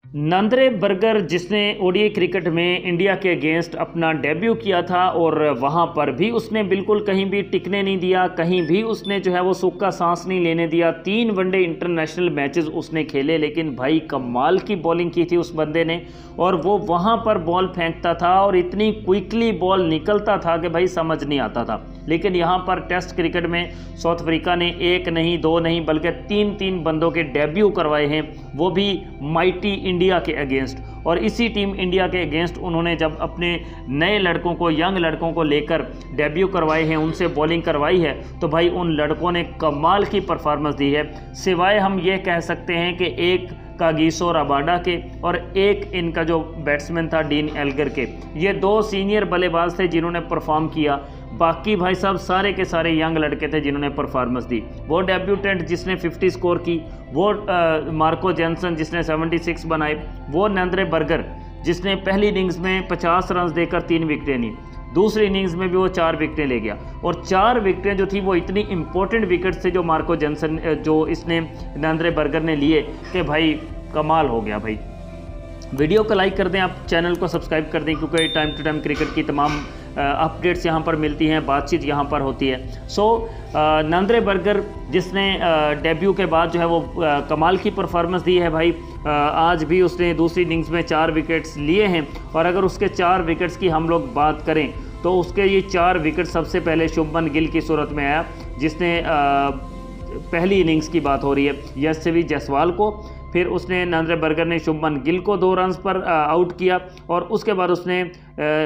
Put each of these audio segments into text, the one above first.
नंद्रे burger जिसने ODI cricket में India के अगेंस्ट अपना डेब्यू किया था और वहां पर भी उसने बिल्कुल कहीं भी टिकने नहीं दिया, कहीं भी उसने जो है वो सूखा सांस नहीं लेने दिया। 3 वनडे इंटरनेशनल मैचेस उसने खेले, लेकिन भाई कमाल की बॉलिंग की थी उस बंदे ने। और वो वहां पर बॉल फेंकता था और इतनी क्विकली बॉल निकलता था कि भाई समझ नहीं आता था। लेकिन यहाँ पर टेस्ट क्रिकेट में साउथ अफ्रीका ने 1 नहीं 2 नहीं बल्कि 3 बंदों के डेब्यू करवाए हैं, वो भी माइटी इंडिया के अगेंस्ट। और इसी टीम इंडिया के अगेंस्ट उन्होंने जब अपने नए लड़कों को, यंग लड़कों को लेकर डेब्यू करवाए हैं, उनसे बॉलिंग करवाई है, तो भाई उन लड़कों ने कमाल की परफॉर्मेंस दी है। सिवाय हम ये कह सकते हैं कि एक कागिसो रबाडा के और एक इनका जो बैट्समैन था डीन एल्गर के, ये 2 सीनियर बल्लेबाज थे जिन्होंने परफॉर्म किया। बाकी भाई साहब सारे के सारे यंग लड़के थे जिन्होंने परफॉर्मेंस दी। वो डेब्यूटेंट जिसने 50 स्कोर की, वो मार्को जेनसन जिसने 76 बनाए, वो नंद्रे बर्गर जिसने पहली इनिंग्स में 50 रन देकर 3 विकेटें ली, दूसरी इनिंग्स में भी वो 4 विकेटें ले गया। और 4 विकेटें जो थी वो इतनी इंपॉर्टेंट विकेट्स थे जो मार्को जेनसन जो इसने नंद्रे बर्गर ने लिए कि भाई कमाल हो गया। भाई वीडियो को लाइक कर दें, आप चैनल को सब्सक्राइब कर दें, क्योंकि टाइम टू टाइम क्रिकेट की तमाम अपडेट्स यहाँ पर मिलती हैं, बातचीत यहाँ पर होती है। नंद्रे बर्गर जिसने डेब्यू के बाद जो है वो कमाल की परफॉर्मेंस दी है भाई। आज भी उसने दूसरी इनिंग्स में 4 विकेट्स लिए हैं। और अगर उसके 4 विकेट्स की हम लोग बात करें तो उसके ये 4 विकेट सबसे पहले शुभमन गिल की सूरत में आया, जिसने पहली इनिंग्स की बात हो रही है यशस्वी जायसवाल को, फिर उसने नंद्रे बर्गर ने शुभमन गिल को 2 रन्स पर आउट किया और उसके बाद उसने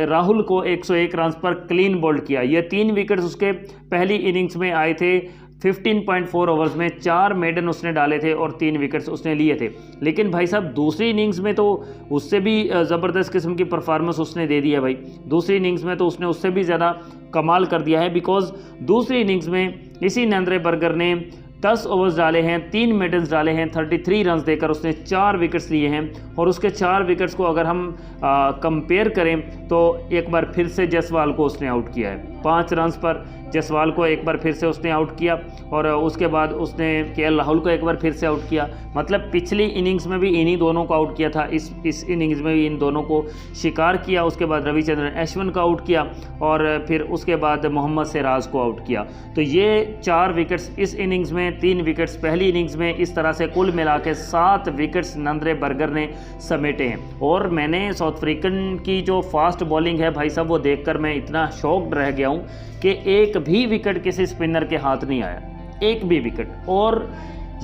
राहुल को 101 रन्स पर क्लीन बोल्ड किया। ये 3 विकेट्स उसके पहली इनिंग्स में आए थे। 15.4 ओवर्स में 4 मेडन उसने डाले थे और 3 विकेट्स उसने लिए थे। लेकिन भाई साहब दूसरी इनिंग्स में तो उससे भी ज़बरदस्त किस्म की परफॉर्मेंस उसने दे दी है भाई। दूसरी इनिंग्स में तो उसने उससे भी ज़्यादा कमाल कर दिया है, बिकॉज दूसरी इनिंग्स में इसी नंद्रे बर्गर ने 10 ओवर्स डाले हैं, 3 मेडन्स डाले हैं, 33 रन्स देकर उसने 4 विकेट्स लिए हैं। और उसके 4 विकेट्स को अगर हम कंपेयर करें तो एक बार फिर से जायसवाल को उसने आउट किया है 5 रन्स पर। जायसवाल को एक बार फिर से उसने आउट किया और उसके बाद उसने केएल राहुल को एक बार फिर से आउट किया। मतलब पिछली इनिंग्स में भी इन्हीं दोनों को आउट किया था, इस इनिंग्स में भी इन दोनों को शिकार किया। उसके बाद रविचंद्रन अश्विन को आउट किया और फिर उसके बाद मोहम्मद सिराज को आउट किया। तो ये 4 विकेट्स इस इनिंग्स में, 3 विकेट्स पहली इनिंग्स में, इस तरह से कुल मिला के 7 विकेट्स नंद्रे बर्गर ने समेटे हैं। और मैंने साउथ अफ्रीकन की जो फास्ट बॉलिंग है भाई साहब, वो देखकर मैं इतना शॉक्ड रह गया हूँ कि एक भी विकेट किसी स्पिनर के हाथ नहीं आया, एक भी विकेट। और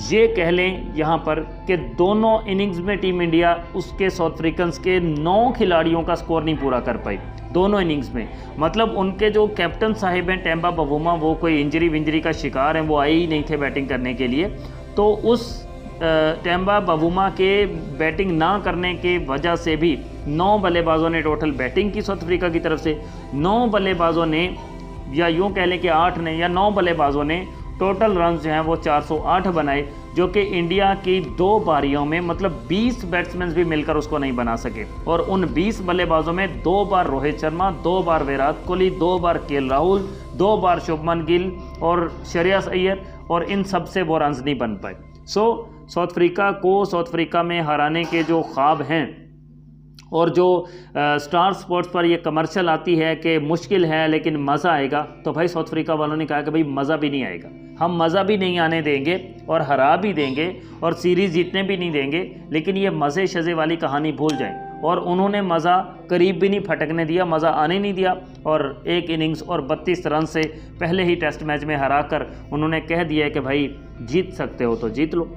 ये कह लें यहाँ पर कि दोनों इनिंग्स में टीम इंडिया उसके साउथ अफ्रीकन्स के 9 खिलाड़ियों का स्कोर नहीं पूरा कर पाई दोनों इनिंग्स में। मतलब उनके जो कैप्टन साहिब हैं टेम्बा बवुमा, वो कोई इंजरी विंजरी का शिकार हैं, वो आए ही नहीं थे बैटिंग करने के लिए। तो उस टेम्बा बवुमा के बैटिंग ना करने की वजह से भी 9 बल्लेबाजों ने टोटल बैटिंग की साउथ अफ्रीका की तरफ से। 9 बल्लेबाजों ने, या यूँ कह लें कि 8 ने या 9 बल्लेबाजों ने टोटल रन जो हैं वो 408 बनाए, जो कि इंडिया की 2 पारियों में मतलब 20 बैट्समैन भी मिलकर उसको नहीं बना सके। और उन 20 बल्लेबाजों में 2 बार रोहित शर्मा, 2 बार विराट कोहली, 2 बार केएल राहुल, 2 बार शुभमन गिल और श्रेयस अय्यर, और इन सब से वो रन नहीं बन पाए। साउथ अफ्रीका को साउथ अफ्रीका में हराने के जो ख्वाब हैं और जो स्टार स्पोर्ट्स पर ये कमर्शियल आती है कि मुश्किल है लेकिन मज़ा आएगा, तो भाई साउथ अफ्रीका वालों ने कहा कि भाई मज़ा भी नहीं आएगा, हम मज़ा भी नहीं आने देंगे और हरा भी देंगे और सीरीज़ जीतने भी नहीं देंगे, लेकिन ये मज़े शज़े वाली कहानी भूल जाएं। और उन्होंने मज़ा करीब भी नहीं फटकने दिया, मज़ा आने नहीं दिया। और एक इनिंग्स और 32 रन से पहले ही टेस्ट मैच में हरा कर उन्होंने कह दिया कि भाई जीत सकते हो तो जीत लो।